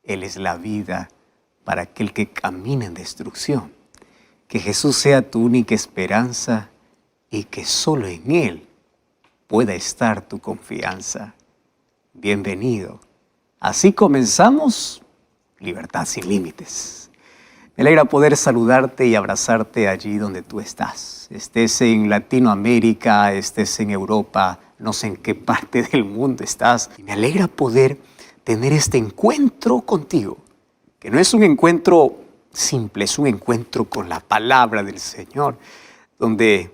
Él es la vida para aquel que camina en destrucción. Que Jesús sea tu única esperanza y que solo en Él pueda estar tu confianza. Bienvenido. Así comenzamos Libertad sin Límites. Me alegra poder saludarte y abrazarte allí donde tú estás. Estés en Latinoamérica, estés en Europa, no sé en qué parte del mundo estás. Y me alegra poder tener este encuentro contigo, que no es un encuentro simple, es un encuentro con la palabra del Señor, donde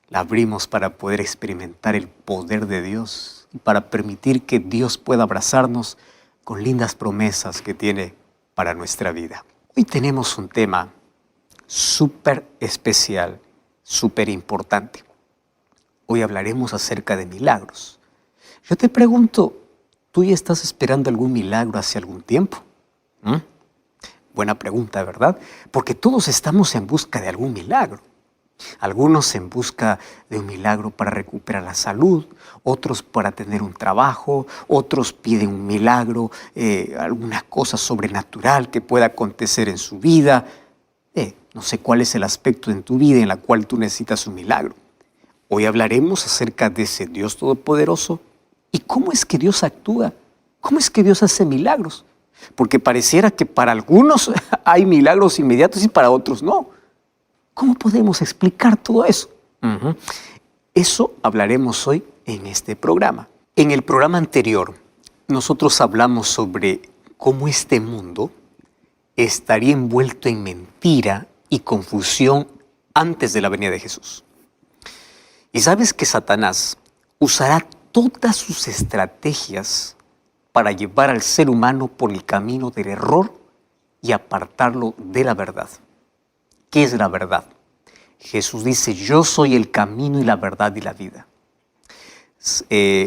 la abrimos para poder experimentar el poder de Dios y para permitir que Dios pueda abrazarnos con lindas promesas que tiene para nuestra vida. Hoy tenemos un tema súper especial, súper importante. Hoy hablaremos acerca de milagros. Yo te pregunto, ¿tú ya estás esperando algún milagro hace algún tiempo? Buena pregunta, ¿verdad? Porque todos estamos en busca de algún milagro. Algunos en busca de un milagro para recuperar la salud, otros para tener un trabajo, otros piden un milagro, alguna cosa sobrenatural que pueda acontecer en su vida. No sé cuál es el aspecto en tu vida en la cual tú necesitas un milagro. Hoy hablaremos acerca de ese Dios todopoderoso y cómo es que Dios actúa, cómo es que Dios hace milagros. Porque pareciera que para algunos hay milagros inmediatos y para otros no. ¿Cómo podemos explicar todo eso? Eso hablaremos hoy en este programa. En el programa anterior, nosotros hablamos sobre cómo este mundo estaría envuelto en mentira y confusión antes de la venida de Jesús. Y sabes que Satanás usará todas sus estrategias para llevar al ser humano por el camino del error y apartarlo de la verdad. ¿Qué es la verdad? Jesús dice, yo soy el camino y la verdad y la vida.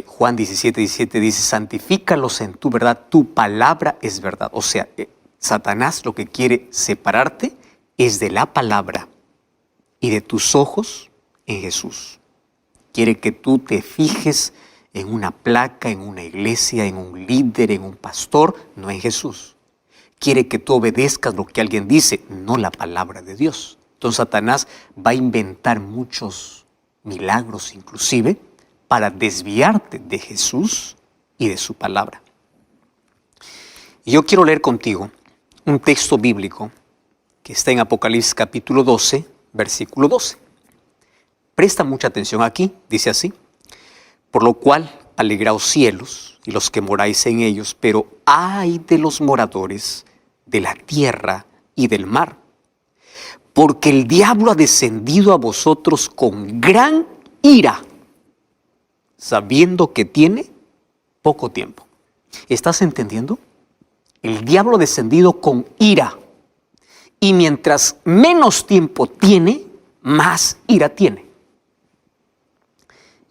Juan 17:17 dice, santifícalos en tu verdad, tu palabra es verdad. O sea, Satanás lo que quiere separarte es de la palabra y de tus ojos en Jesús. Quiere que tú te fijes en una placa, en una iglesia, en un líder, en un pastor, no en Jesús. Quiere que tú obedezcas lo que alguien dice, no la palabra de Dios. Entonces Satanás va a inventar muchos milagros inclusive para desviarte de Jesús y de su palabra. Y yo quiero leer contigo un texto bíblico que está en Apocalipsis capítulo 12, versículo 12. Presta mucha atención aquí, dice así. Por lo cual, alegraos cielos y los que moráis en ellos, pero ay de los moradores de la tierra y del mar, porque el diablo ha descendido a vosotros con gran ira, sabiendo que tiene poco tiempo. ¿Estás entendiendo? El diablo ha descendido con ira, y mientras menos tiempo tiene, más ira tiene.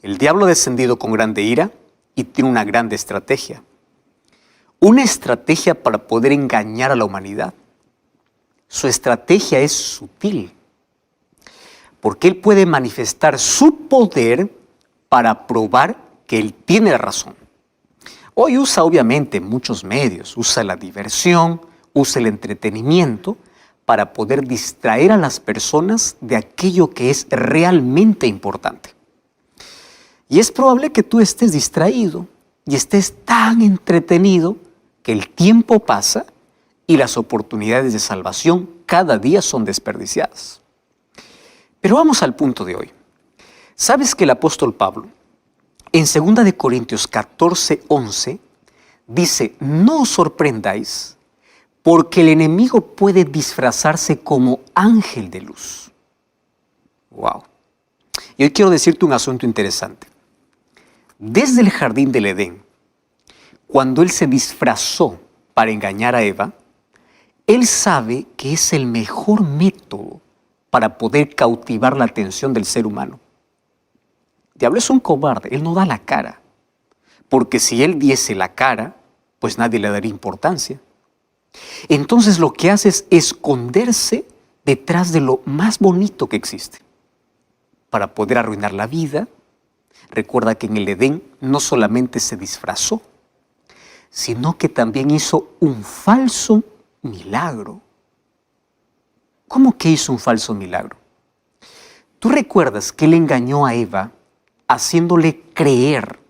El diablo ha descendido con grande ira y tiene una grande estrategia. Una estrategia para poder engañar a la humanidad. Su estrategia es sutil, porque él puede manifestar su poder para probar que él tiene la razón. Hoy usa obviamente muchos medios, usa la diversión, usa el entretenimiento para poder distraer a las personas de aquello que es realmente importante. Y es probable que tú estés distraído y estés tan entretenido que el tiempo pasa y las oportunidades de salvación cada día son desperdiciadas. Pero vamos al punto de hoy. ¿Sabes que el apóstol Pablo, en 2 de Corintios 14:11, dice, no os sorprendáis, porque el enemigo puede disfrazarse como ángel de luz? Wow. Y hoy quiero decirte un asunto interesante. Desde el jardín del Edén, cuando él se disfrazó para engañar a Eva, él sabe que es el mejor método para poder cautivar la atención del ser humano. El diablo es un cobarde, él no da la cara, porque si él diese la cara, pues nadie le daría importancia. Entonces lo que hace es esconderse detrás de lo más bonito que existe, para poder arruinar la vida. Recuerda que en el Edén no solamente se disfrazó, sino que también hizo un falso milagro. ¿Cómo que hizo un falso milagro? ¿Tú recuerdas que él engañó a Eva haciéndole creer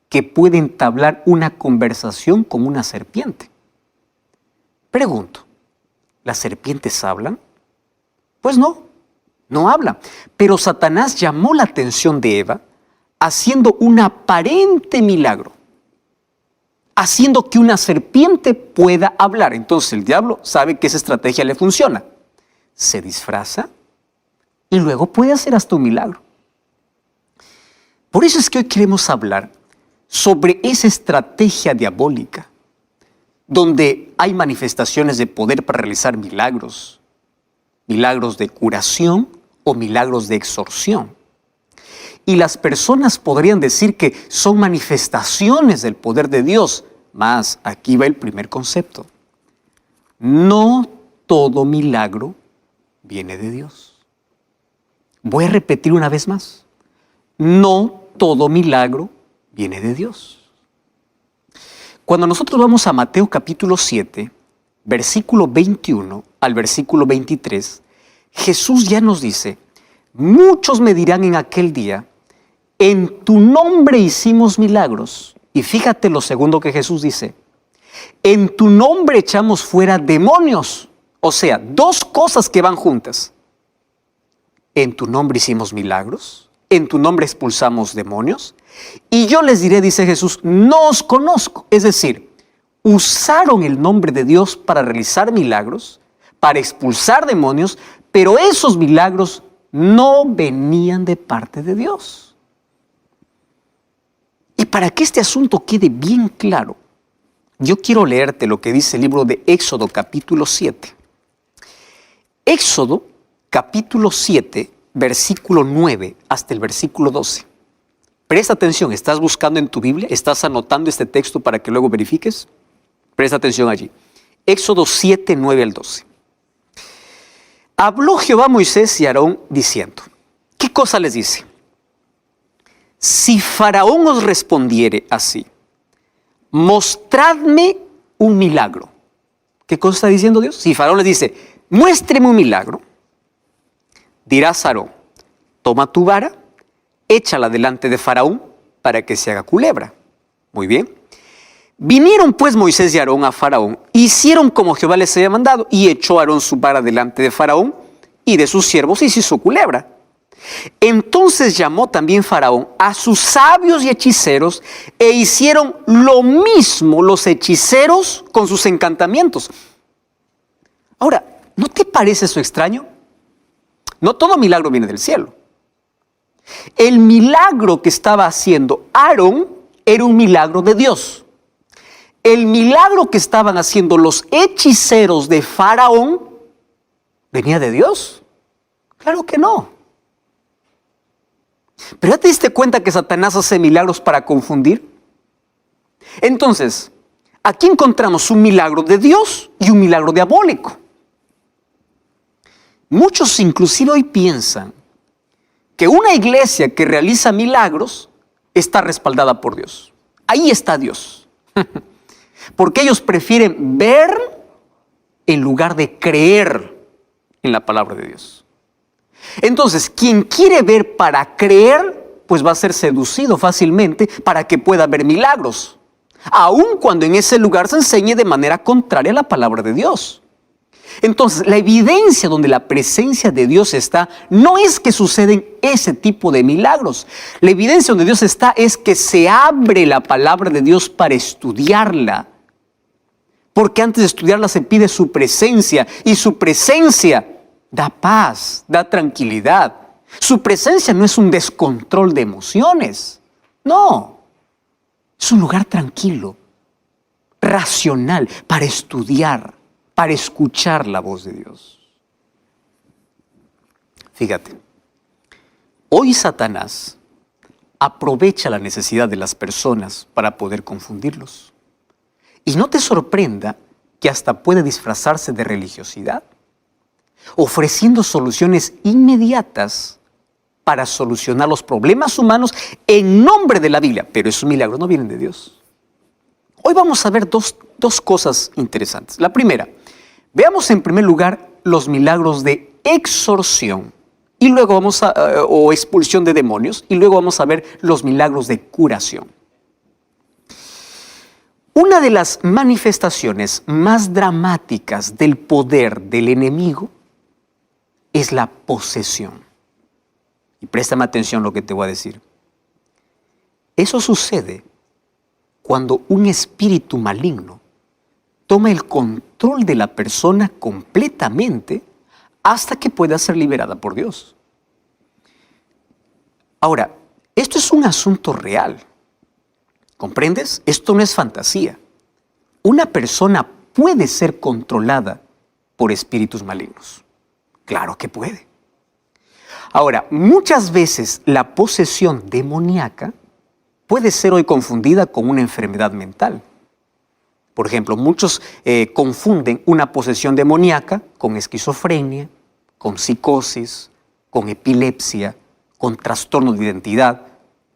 que puede entablar una conversación con una serpiente? Pregunto, ¿las serpientes hablan? Pues no, no hablan. Pero Satanás llamó la atención de Eva haciendo un aparente milagro, haciendo que una serpiente pueda hablar. Entonces el diablo sabe que esa estrategia le funciona. Se disfraza y luego puede hacer hasta un milagro. Por eso es que hoy queremos hablar sobre esa estrategia diabólica, donde hay manifestaciones de poder para realizar milagros, milagros de curación o milagros de exorción. Y las personas podrían decir que son manifestaciones del poder de Dios, mas aquí va el primer concepto. No todo milagro viene de Dios. Voy a repetir una vez más. No todo milagro viene de Dios. Cuando nosotros vamos a Mateo capítulo 7, versículo 21 al versículo 23, Jesús ya nos dice: muchos me dirán en aquel día, en tu nombre hicimos milagros. Y fíjate lo segundo que Jesús dice: en tu nombre echamos fuera demonios. O sea, dos cosas que van juntas. En tu nombre hicimos milagros, en tu nombre expulsamos demonios. Y yo les diré, dice Jesús, no os conozco. Es decir, usaron el nombre de Dios para realizar milagros, para expulsar demonios, pero esos milagros no venían de parte de Dios. Y para que este asunto quede bien claro, yo quiero leerte lo que dice el libro de Éxodo capítulo 7. Éxodo capítulo 7, versículo 9 hasta el versículo 12. Presta atención, ¿estás buscando en tu Biblia? ¿Estás anotando este texto para que luego verifiques? Presta atención allí. Éxodo 7, 9 al 12. Habló Jehová a Moisés y a Aarón diciendo, ¿qué cosa les dice? Si Faraón os respondiere así, mostradme un milagro. ¿Qué cosa está diciendo Dios? Si Faraón les dice, muéstreme un milagro, dirás a Aarón, toma tu vara, échala delante de Faraón para que se haga culebra. Muy bien. Vinieron pues Moisés y Aarón a Faraón, hicieron como Jehová les había mandado, y echó Aarón su vara delante de Faraón y de sus siervos y se hizo culebra. Entonces llamó también Faraón a sus sabios y hechiceros e hicieron lo mismo los hechiceros con sus encantamientos. Ahora, ¿no te parece eso extraño? No todo milagro viene del cielo. El milagro que estaba haciendo Aarón era un milagro de Dios. El milagro que estaban haciendo los hechiceros de Faraón venía de Dios. Claro que no. ¿Pero ya te diste cuenta que Satanás hace milagros para confundir? Entonces, aquí encontramos un milagro de Dios y un milagro diabólico. Muchos inclusive hoy piensan que una iglesia que realiza milagros está respaldada por Dios. Ahí está Dios. Porque ellos prefieren ver en lugar de creer en la palabra de Dios. Entonces, quien quiere ver para creer, pues va a ser seducido fácilmente para que pueda ver milagros, aun cuando en ese lugar se enseñe de manera contraria a la palabra de Dios. Entonces, la evidencia donde la presencia de Dios está, no es que suceden ese tipo de milagros. La evidencia donde Dios está es que se abre la palabra de Dios para estudiarla. Porque antes de estudiarla se pide su presencia, y su presencia da paz, da tranquilidad. Su presencia no es un descontrol de emociones. No, es un lugar tranquilo, racional, para estudiar, para escuchar la voz de Dios. Fíjate, hoy Satanás aprovecha la necesidad de las personas para poder confundirlos. Y no te sorprenda que hasta puede disfrazarse de religiosidad, ofreciendo soluciones inmediatas para solucionar los problemas humanos en nombre de la Biblia. Pero esos milagros no vienen de Dios. Hoy vamos a ver dos cosas interesantes. La primera, veamos en primer lugar los milagros de exorción y luego o expulsión de demonios, y luego vamos a ver los milagros de curación. Una de las manifestaciones más dramáticas del poder del enemigo es la posesión. Y préstame atención a lo que te voy a decir. Eso sucede cuando un espíritu maligno toma el control de la persona completamente hasta que pueda ser liberada por Dios. Ahora, esto es un asunto real. ¿Comprendes? Esto no es fantasía. Una persona puede ser controlada por espíritus malignos. Claro que puede. Ahora, muchas veces la posesión demoníaca puede ser hoy confundida con una enfermedad mental. Por ejemplo, muchos confunden una posesión demoníaca con esquizofrenia, con psicosis, con epilepsia, con trastorno de identidad,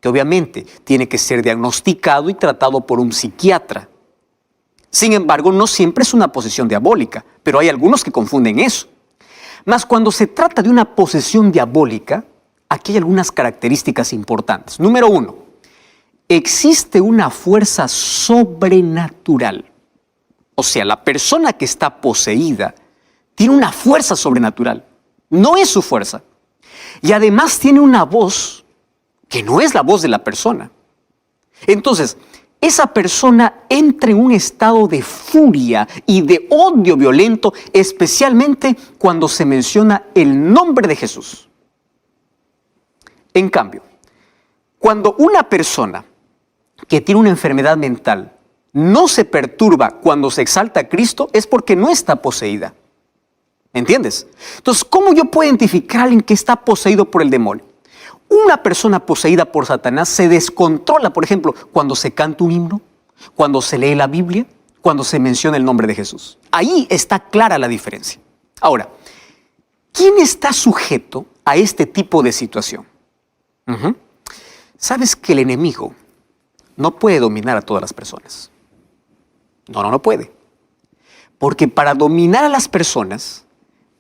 que obviamente tiene que ser diagnosticado y tratado por un psiquiatra. Sin embargo, no siempre es una posesión diabólica, pero hay algunos que confunden eso. Mas cuando se trata de una posesión diabólica, aquí hay algunas características importantes. Número 1, existe una fuerza sobrenatural. O sea, la persona que está poseída tiene una fuerza sobrenatural. No es su fuerza. Y además tiene una voz que no es la voz de la persona. Entonces, esa persona entra en un estado de furia y de odio violento, especialmente cuando se menciona el nombre de Jesús. En cambio, cuando una persona que tiene una enfermedad mental no se perturba cuando se exalta a Cristo, es porque no está poseída. ¿Me entiendes? Entonces, ¿cómo yo puedo identificar a alguien que está poseído por el demonio? Una persona poseída por Satanás se descontrola, por ejemplo, cuando se canta un himno, cuando se lee la Biblia, cuando se menciona el nombre de Jesús. Ahí está clara la diferencia. Ahora, ¿quién está sujeto a este tipo de situación? ¿Sabes que el enemigo no puede dominar a todas las personas? No puede. Porque para dominar a las personas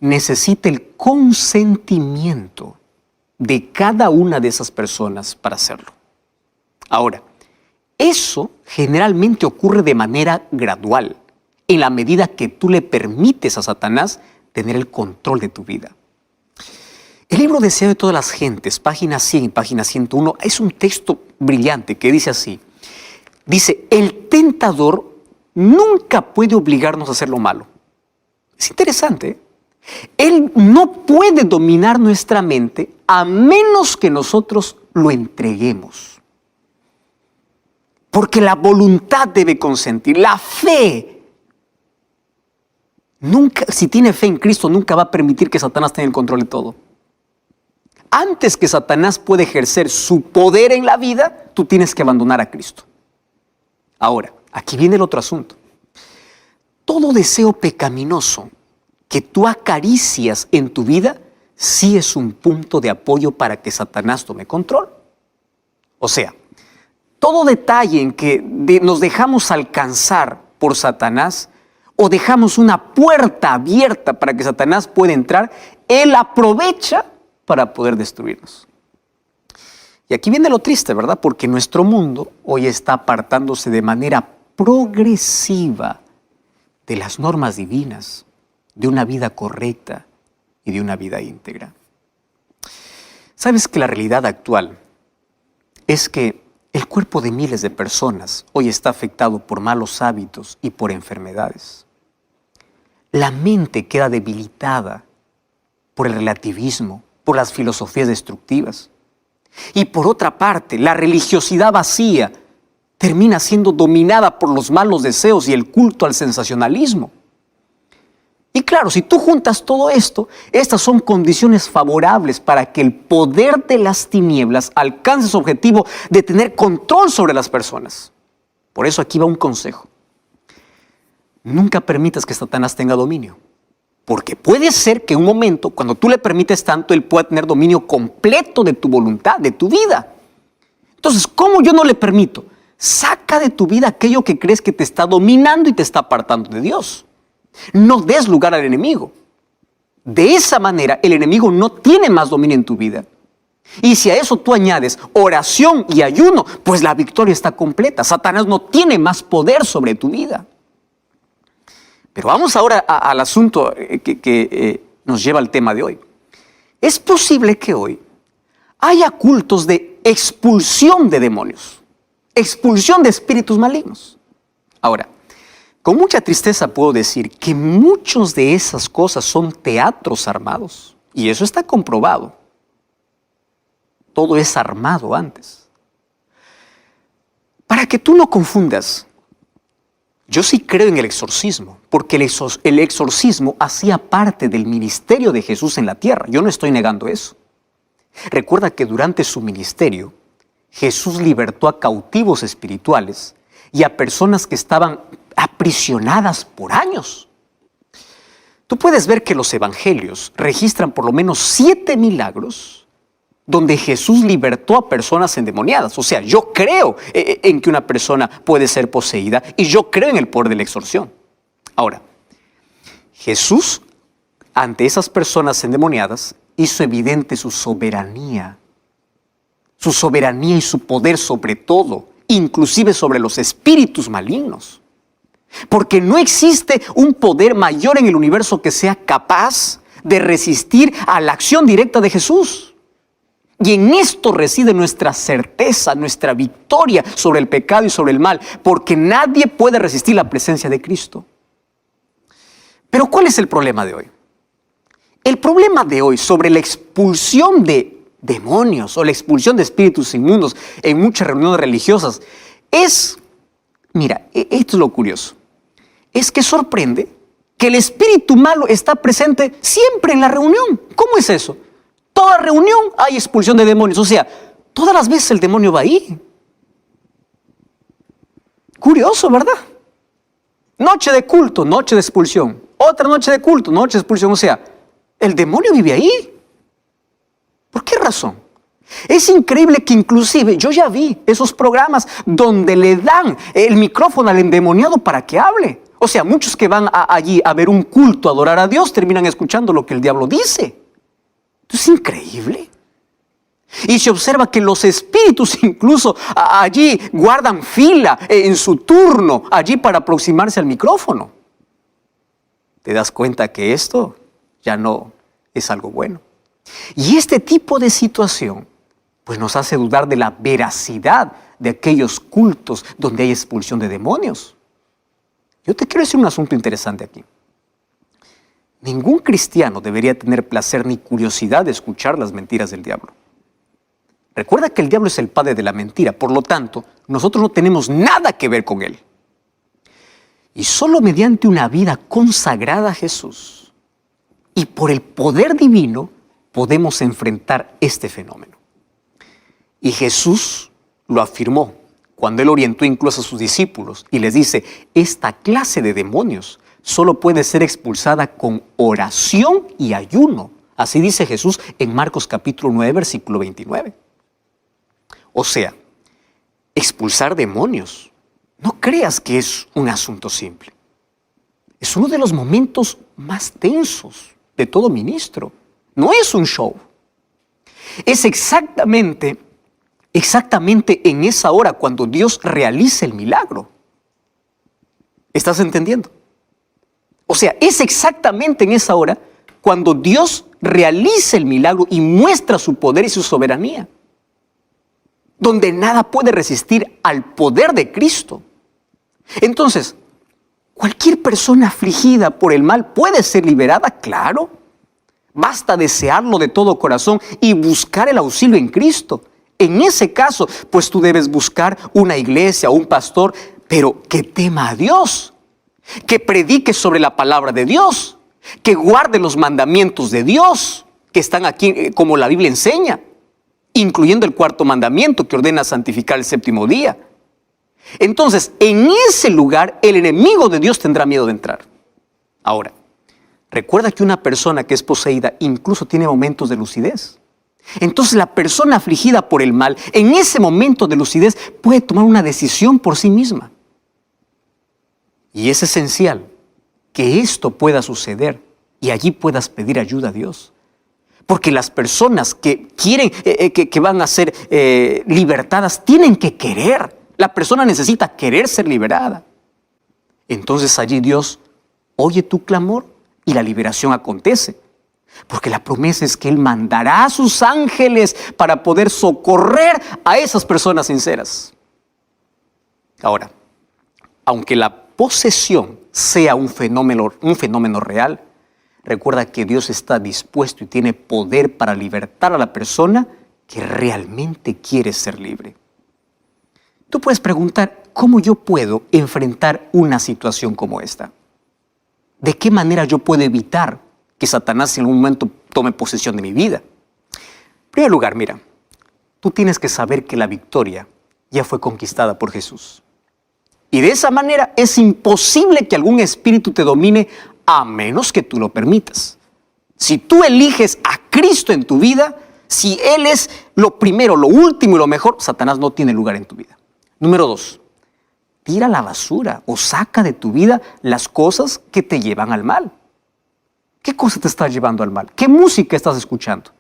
necesita el consentimiento de cada una de esas personas para hacerlo. Ahora, eso generalmente ocurre de manera gradual, en la medida que tú le permites a Satanás tener el control de tu vida. El libro Deseo de todas las gentes, página 100 y página 101, es un texto brillante que dice así. Dice, el tentador nunca puede obligarnos a hacer lo malo. Es interesante, ¿eh? Él no puede dominar nuestra mente a menos que nosotros lo entreguemos. Porque la voluntad debe consentir, la fe. Si tiene fe en Cristo, nunca va a permitir que Satanás tenga el control de todo. Antes que Satanás pueda ejercer su poder en la vida, tú tienes que abandonar a Cristo. Ahora, aquí viene el otro asunto. Todo deseo pecaminoso que tú acaricias en tu vida, sí es un punto de apoyo para que Satanás tome control. O sea, todo detalle en que nos dejamos alcanzar por Satanás o dejamos una puerta abierta para que Satanás pueda entrar, él aprovecha para poder destruirnos. Y aquí viene lo triste, ¿verdad? Porque nuestro mundo hoy está apartándose de manera progresiva de las normas divinas, de una vida correcta y de una vida íntegra. ¿Sabes que la realidad actual es que el cuerpo de miles de personas hoy está afectado por malos hábitos y por enfermedades? La mente queda debilitada por el relativismo, por las filosofías destructivas. Y por otra parte, la religiosidad vacía termina siendo dominada por los malos deseos y el culto al sensacionalismo. Y claro, si tú juntas todo esto, estas son condiciones favorables para que el poder de las tinieblas alcance su objetivo de tener control sobre las personas. Por eso aquí va un consejo. Nunca permitas que Satanás tenga dominio. Porque puede ser que en un momento, cuando tú le permites tanto, él pueda tener dominio completo de tu voluntad, de tu vida. Entonces, ¿cómo yo no le permito? Saca de tu vida aquello que crees que te está dominando y te está apartando de Dios. No des lugar al enemigo. De esa manera, el enemigo no tiene más dominio en tu vida. Y si a eso tú añades oración y ayuno, pues la victoria está completa. Satanás no tiene más poder sobre tu vida. Pero vamos ahora al asunto que nos lleva al tema de hoy. Es posible que hoy haya cultos de expulsión de demonios, expulsión de espíritus malignos. Ahora, con mucha tristeza puedo decir que muchas de esas cosas son teatros armados. Y eso está comprobado. Todo es armado antes. Para que tú no confundas, yo sí creo en el exorcismo, porque el exorcismo hacía parte del ministerio de Jesús en la tierra. Yo no estoy negando eso. Recuerda que durante su ministerio, Jesús libertó a cautivos espirituales y a personas que estaban aprisionadas por años. Tú puedes ver que los evangelios registran por lo menos 7 milagros donde Jesús libertó a personas endemoniadas. O sea, yo creo en que una persona puede ser poseída y yo creo en el poder de la exorción. Ahora, Jesús, ante esas personas endemoniadas, hizo evidente su soberanía y su poder sobre todo, inclusive sobre los espíritus malignos. Porque no existe un poder mayor en el universo que sea capaz de resistir a la acción directa de Jesús. Y en esto reside nuestra certeza, nuestra victoria sobre el pecado y sobre el mal, porque nadie puede resistir la presencia de Cristo. Pero ¿cuál es el problema de hoy? El problema de hoy sobre la expulsión de demonios o la expulsión de espíritus inmundos en muchas reuniones religiosas es, mira, esto es lo curioso, es que sorprende que el espíritu malo está presente siempre en la reunión. ¿Cómo es eso? Toda reunión hay expulsión de demonios. O sea, todas las veces el demonio va ahí. Curioso, ¿verdad? Noche de culto, noche de expulsión. Otra noche de culto, noche de expulsión. O sea, el demonio vive ahí. ¿Por qué razón? Es increíble que inclusive yo ya vi esos programas donde le dan el micrófono al endemoniado para que hable. O sea, muchos que van allí a ver un culto, a adorar a Dios, terminan escuchando lo que el diablo dice. Es increíble. Y se observa que los espíritus incluso allí guardan fila en su turno, allí para aproximarse al micrófono. ¿Te das cuenta que esto ya no es algo bueno? Y este tipo de situación pues nos hace dudar de la veracidad de aquellos cultos donde hay expulsión de demonios. Yo te quiero decir un asunto interesante aquí. Ningún cristiano debería tener placer ni curiosidad de escuchar las mentiras del diablo. Recuerda que el diablo es el padre de la mentira, por lo tanto, nosotros no tenemos nada que ver con él. Y solo mediante una vida consagrada a Jesús y por el poder divino podemos enfrentar este fenómeno. Y Jesús lo afirmó cuando él orientó incluso a sus discípulos y les dice, esta clase de demonios solo puede ser expulsada con oración y ayuno. Así dice Jesús en Marcos capítulo 9, versículo 29. O sea, expulsar demonios, no creas que es un asunto simple. Es uno de los momentos más tensos de todo ministro. No es un show. Es exactamente en esa hora cuando Dios realiza el milagro. ¿Estás entendiendo? O sea, es exactamente en esa hora cuando Dios realiza el milagro y muestra su poder y su soberanía, donde nada puede resistir al poder de Cristo. Entonces, ¿cualquier persona afligida por el mal puede ser liberada? Claro. Basta desearlo de todo corazón y buscar el auxilio en Cristo. En ese caso, pues tú debes buscar una iglesia o un pastor, pero que tema a Dios, que predique sobre la palabra de Dios, que guarde los mandamientos de Dios, que están aquí como la Biblia enseña, incluyendo el 4º mandamiento que ordena santificar el 7º día. Entonces, en ese lugar, el enemigo de Dios tendrá miedo de entrar. Ahora, recuerda que una persona que es poseída incluso tiene momentos de lucidez. Entonces la persona afligida por el mal, en ese momento de lucidez, puede tomar una decisión por sí misma. Y es esencial que esto pueda suceder y allí puedas pedir ayuda a Dios. Porque las personas que quieren, que van a ser libertadas, tienen que querer. La persona necesita querer ser liberada. Entonces allí Dios oye tu clamor y la liberación acontece. Porque la promesa es que Él mandará a sus ángeles para poder socorrer a esas personas sinceras. Ahora, aunque la posesión sea un fenómeno real, recuerda que Dios está dispuesto y tiene poder para libertar a la persona que realmente quiere ser libre. Tú puedes preguntar, ¿cómo yo puedo enfrentar una situación como esta? ¿De qué manera yo puedo evitar que Satanás en algún momento tome posesión de mi vida? En primer lugar, mira, tú tienes que saber que la victoria ya fue conquistada por Jesús. Y de esa manera es imposible que algún espíritu te domine a menos que tú lo permitas. Si tú eliges a Cristo en tu vida, si Él es lo primero, lo último y lo mejor, Satanás no tiene lugar en tu vida. Número 2, tira a la basura o saca de tu vida las cosas que te llevan al mal. ¿Qué cosa te está llevando al mal? ¿Qué música estás escuchando?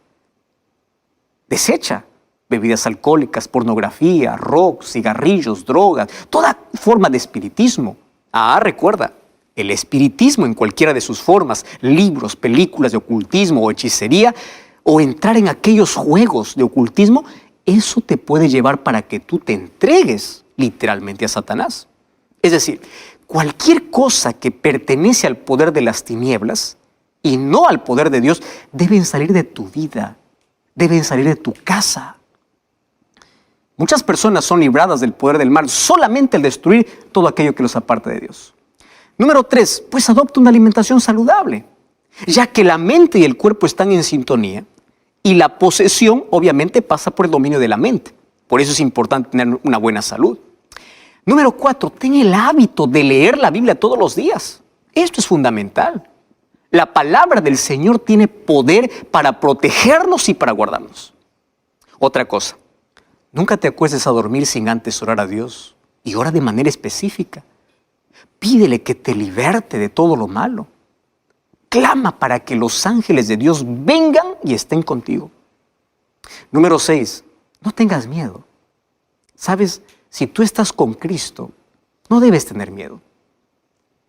Desecha bebidas alcohólicas, pornografía, rock, cigarrillos, drogas, toda forma de espiritismo. Recuerda, el espiritismo en cualquiera de sus formas, libros, películas de ocultismo o hechicería, o entrar en aquellos juegos de ocultismo, eso te puede llevar para que tú te entregues literalmente a Satanás. Es decir, cualquier cosa que pertenece al poder de las tinieblas y no al poder de Dios, deben salir de tu vida, deben salir de tu casa. Muchas personas son libradas del poder del mal solamente al destruir todo aquello que los aparta de Dios. Número 3, pues adopta una alimentación saludable, ya que la mente y el cuerpo están en sintonía y la posesión obviamente pasa por el dominio de la mente. Por eso es importante tener una buena salud. Número 4, ten el hábito de leer la Biblia todos los días. Esto es fundamental. La palabra del Señor tiene poder para protegernos y para guardarnos. Otra cosa, nunca te acuestes a dormir sin antes orar a Dios. Y ora de manera específica. Pídele que te liberte de todo lo malo. Clama para que los ángeles de Dios vengan y estén contigo. Número 6, no tengas miedo. ¿Sabes? Si tú estás con Cristo, no debes tener miedo.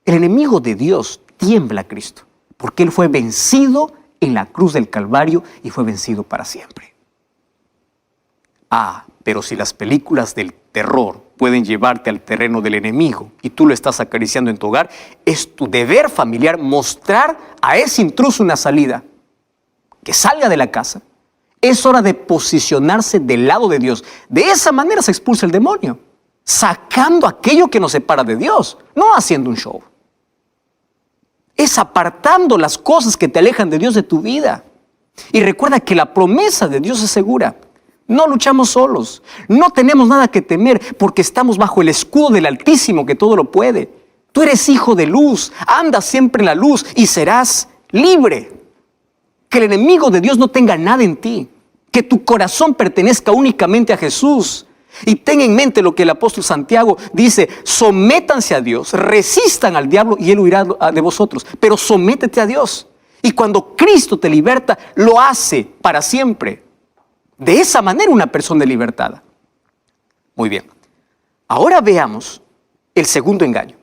El enemigo de Dios tiembla a Cristo, porque Él fue vencido en la cruz del Calvario y fue vencido para siempre. Pero si las películas del terror pueden llevarte al terreno del enemigo y tú lo estás acariciando en tu hogar, es tu deber familiar mostrar a ese intruso una salida. Que salga de la casa. Es hora de posicionarse del lado de Dios. De esa manera se expulsa el demonio, sacando aquello que nos separa de Dios, no haciendo un show. Es apartando las cosas que te alejan de Dios de tu vida. Y recuerda que la promesa de Dios es segura. No luchamos solos, no tenemos nada que temer porque estamos bajo el escudo del Altísimo que todo lo puede. Tú eres hijo de luz, anda siempre en la luz y serás libre. Que el enemigo de Dios no tenga nada en ti, que tu corazón pertenezca únicamente a Jesús. Y ten en mente lo que el apóstol Santiago dice: sométanse a Dios, resistan al diablo y él huirá de vosotros, pero sométete a Dios. Y cuando Cristo te liberta, lo hace para siempre. De esa manera una persona es libertada. Muy bien. Ahora veamos el segundo engaño,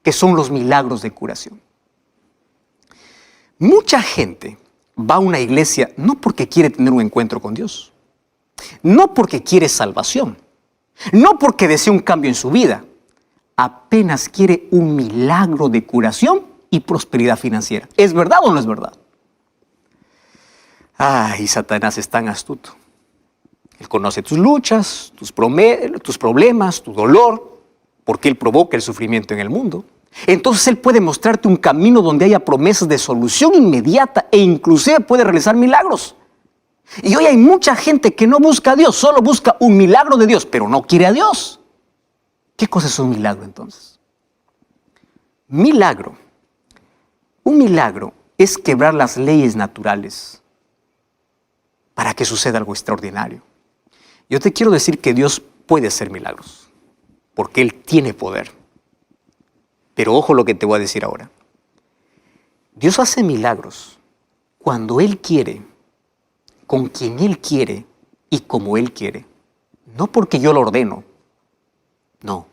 que son los milagros de curación. Mucha gente va a una iglesia no porque quiere tener un encuentro con Dios, no porque quiere salvación, no porque desea un cambio en su vida, apenas quiere un milagro de curación y prosperidad financiera. ¿Es verdad o no es verdad? Y Satanás es tan astuto. Él conoce tus luchas, tus problemas, tu dolor, porque Él provoca el sufrimiento en el mundo. Entonces Él puede mostrarte un camino donde haya promesas de solución inmediata e inclusive puede realizar milagros. Y hoy hay mucha gente que no busca a Dios, solo busca un milagro de Dios, pero no quiere a Dios. ¿Qué cosa es un milagro entonces? Milagro. Un milagro es quebrar las leyes naturales. para que suceda algo extraordinario. Yo te quiero decir que Dios puede hacer milagros, porque Él tiene poder. Pero ojo lo que te voy a decir ahora. Dios hace milagros cuando Él quiere, con quien Él quiere y como Él quiere. No porque yo lo ordeno, no,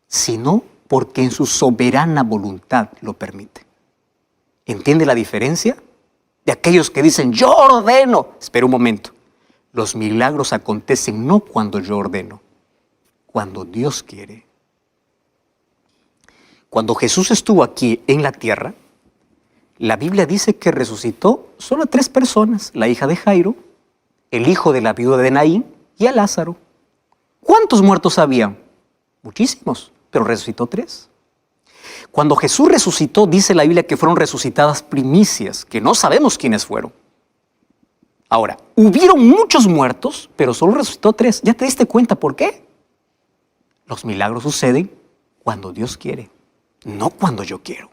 sino porque en su soberana voluntad lo permite. ¿Entiende la diferencia? De aquellos que dicen, yo ordeno. Espera un momento. Los milagros acontecen no cuando yo ordeno, cuando Dios quiere. Cuando Jesús estuvo aquí en la tierra, la Biblia dice que resucitó solo a 3 personas, la hija de Jairo, el hijo de la viuda de Naín y a Lázaro. ¿Cuántos muertos había? Muchísimos, pero resucitó 3. Cuando Jesús resucitó, dice la Biblia que fueron resucitadas primicias, que no sabemos quiénes fueron. Ahora, hubieron muchos muertos, pero solo resucitó 3. ¿Ya te diste cuenta por qué? Los milagros suceden cuando Dios quiere, no cuando yo quiero.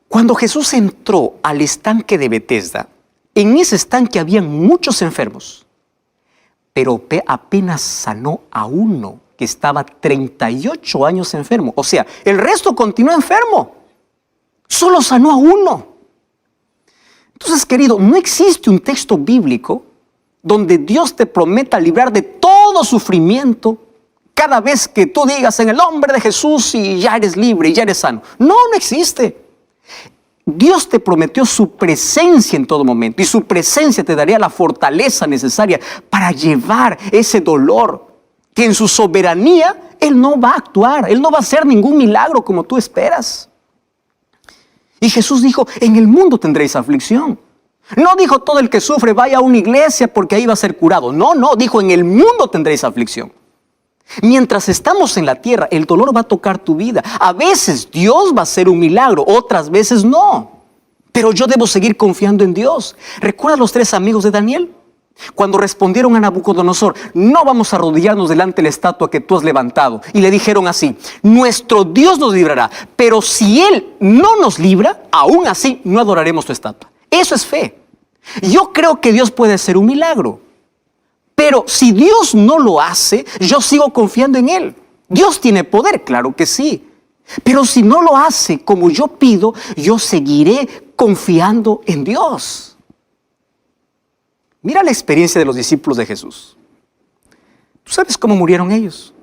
Cuando Jesús entró al estanque de Betesda, en ese estanque habían muchos enfermos, pero apenas sanó a uno que estaba 38 años enfermo. O sea, el resto continuó enfermo. Solo sanó a uno. Entonces, querido, no existe un texto bíblico donde Dios te prometa librar de todo sufrimiento cada vez que tú digas en el nombre de Jesús y ya eres libre y ya eres sano. No, no existe. Dios te prometió su presencia en todo momento y su presencia te daría la fortaleza necesaria para llevar ese dolor que en su soberanía Él no va a actuar, Él no va a hacer ningún milagro como tú esperas. Y Jesús dijo, en el mundo tendréis aflicción. No dijo todo el que sufre vaya a una iglesia porque ahí va a ser curado. No, dijo en el mundo tendréis aflicción. Mientras estamos en la tierra, el dolor va a tocar tu vida. A veces Dios va a hacer un milagro, otras veces no. Pero yo debo seguir confiando en Dios. ¿Recuerdas los 3 amigos de Daniel? Cuando respondieron a Nabucodonosor, no vamos a arrodillarnos delante de la estatua que tú has levantado. Y le dijeron así, nuestro Dios nos librará, pero si Él no nos libra, aún así no adoraremos tu estatua. Eso es fe. Yo creo que Dios puede hacer un milagro. Pero si Dios no lo hace, yo sigo confiando en Él. Dios tiene poder, claro que sí. Pero si no lo hace como yo pido, yo seguiré confiando en Dios. Mira la experiencia de los discípulos de Jesús. ¿Tú sabes cómo murieron ellos?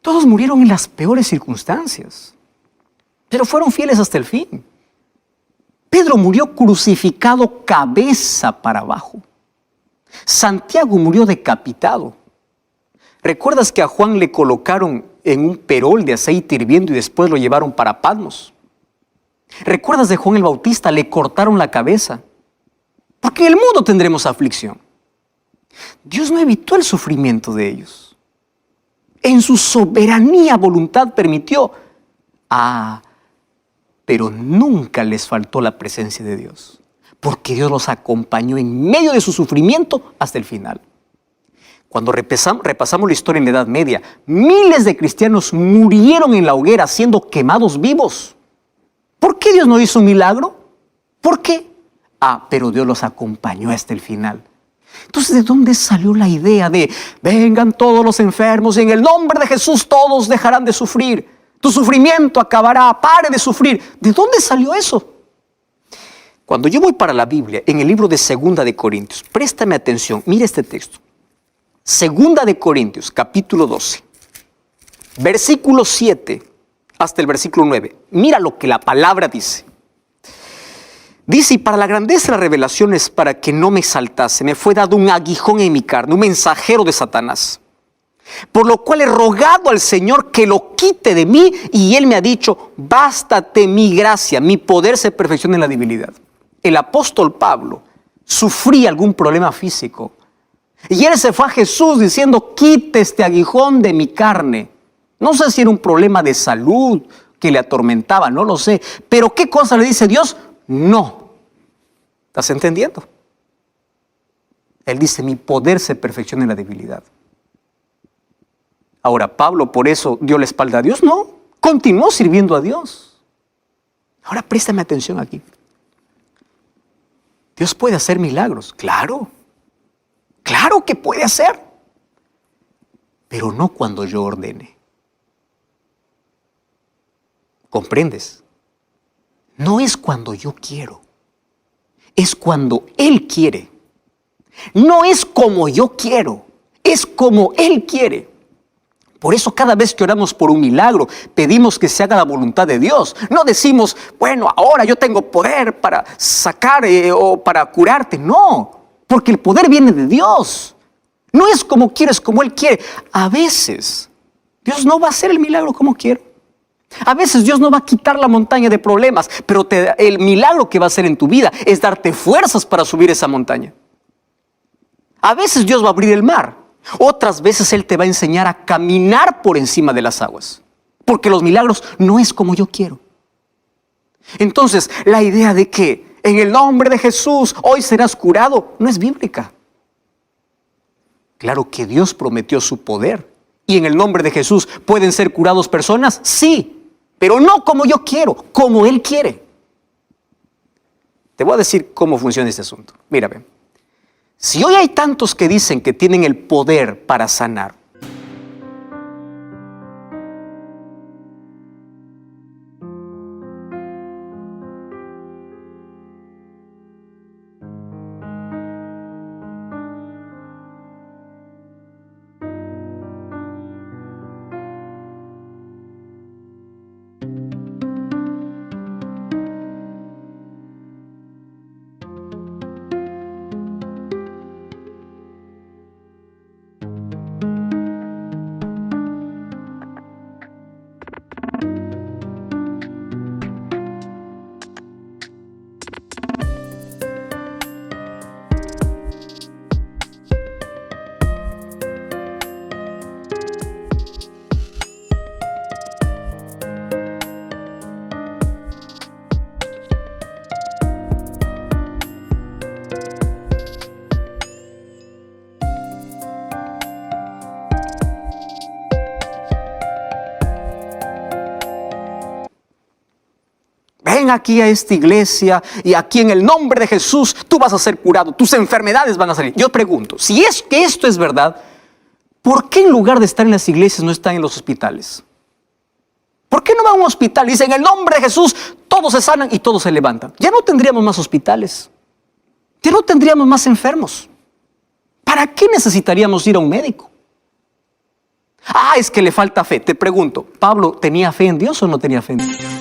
Todos murieron en las peores circunstancias, pero fueron fieles hasta el fin. Pedro murió crucificado cabeza para abajo. Santiago murió decapitado. ¿Recuerdas que a Juan le colocaron en un perol de aceite hirviendo y después lo llevaron para Patmos? ¿Recuerdas de Juan el Bautista? Le cortaron la cabeza. Porque en el mundo tendremos aflicción. Dios no evitó el sufrimiento de ellos. En su soberanía voluntad permitió. Pero nunca les faltó la presencia de Dios. Porque Dios los acompañó en medio de su sufrimiento hasta el final. Cuando repasamos la historia en la Edad Media, miles de cristianos murieron en la hoguera siendo quemados vivos. ¿Por qué Dios no hizo un milagro? ¿Por qué? Pero Dios los acompañó hasta el final. Entonces, ¿de dónde salió la idea de vengan todos los enfermos y en el nombre de Jesús todos dejarán de sufrir? Tu sufrimiento acabará, pare de sufrir. ¿De dónde salió eso? Cuando yo voy para la Biblia, en el libro de 2 de Corintios, préstame atención, mira este texto. 2 de Corintios, capítulo 12, versículo 7 hasta el versículo 9. Mira lo que la palabra dice. Dice, y para la grandeza de las revelaciones, para que no me exaltase, me fue dado un aguijón en mi carne, un mensajero de Satanás. Por lo cual he rogado al Señor que lo quite de mí, y Él me ha dicho, bástate mi gracia, mi poder se perfecciona en la debilidad. El apóstol Pablo sufría algún problema físico, y él se fue a Jesús diciendo, quite este aguijón de mi carne. No sé si era un problema de salud que le atormentaba, no lo sé. Pero ¿qué cosa le dice Dios? No. ¿Estás entendiendo? Él dice, mi poder se perfecciona en la debilidad. Ahora, Pablo por eso dio la espalda a Dios. No, continuó sirviendo a Dios. Ahora préstame atención aquí. Dios puede hacer milagros, claro. Claro que puede hacer. Pero no cuando yo ordene. ¿Comprendes? No es cuando yo quiero. Es cuando Él quiere. No es como yo quiero. Es como Él quiere. Por eso cada vez que oramos por un milagro, pedimos que se haga la voluntad de Dios. No decimos, bueno, ahora yo tengo poder para sacar o para curarte. No, porque el poder viene de Dios. No es como quiero, es como Él quiere. A veces Dios no va a hacer el milagro como quiero. A veces Dios no va a quitar la montaña de problemas, pero el milagro que va a hacer en tu vida es darte fuerzas para subir esa montaña. A veces Dios va a abrir el mar. Otras veces Él te va a enseñar a caminar por encima de las aguas. Porque los milagros no es como yo quiero. Entonces, la idea de que en el nombre de Jesús hoy serás curado no es bíblica. Claro que Dios prometió su poder. ¿Y en el nombre de Jesús pueden ser curados personas? Sí. Pero no como yo quiero, como Él quiere. Te voy a decir cómo funciona este asunto. Mira, ven. Si hoy hay tantos que dicen que tienen el poder para sanar, ven aquí a esta iglesia y aquí en el nombre de Jesús tú vas a ser curado, tus enfermedades van a salir. Yo pregunto, si es que esto es verdad, ¿por qué en lugar de estar en las iglesias no están en los hospitales? ¿Por qué no van a un hospital y dicen en el nombre de Jesús todos se sanan y todos se levantan? Ya no tendríamos más hospitales, ya no tendríamos más enfermos. ¿Para qué necesitaríamos ir a un médico? Ah, es que le falta fe. Te pregunto, ¿Pablo tenía fe en Dios o no tenía fe en Dios?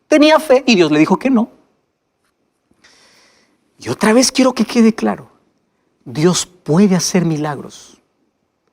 Tenía fe y Dios le dijo que no. Y otra vez quiero que quede claro, Dios puede hacer milagros.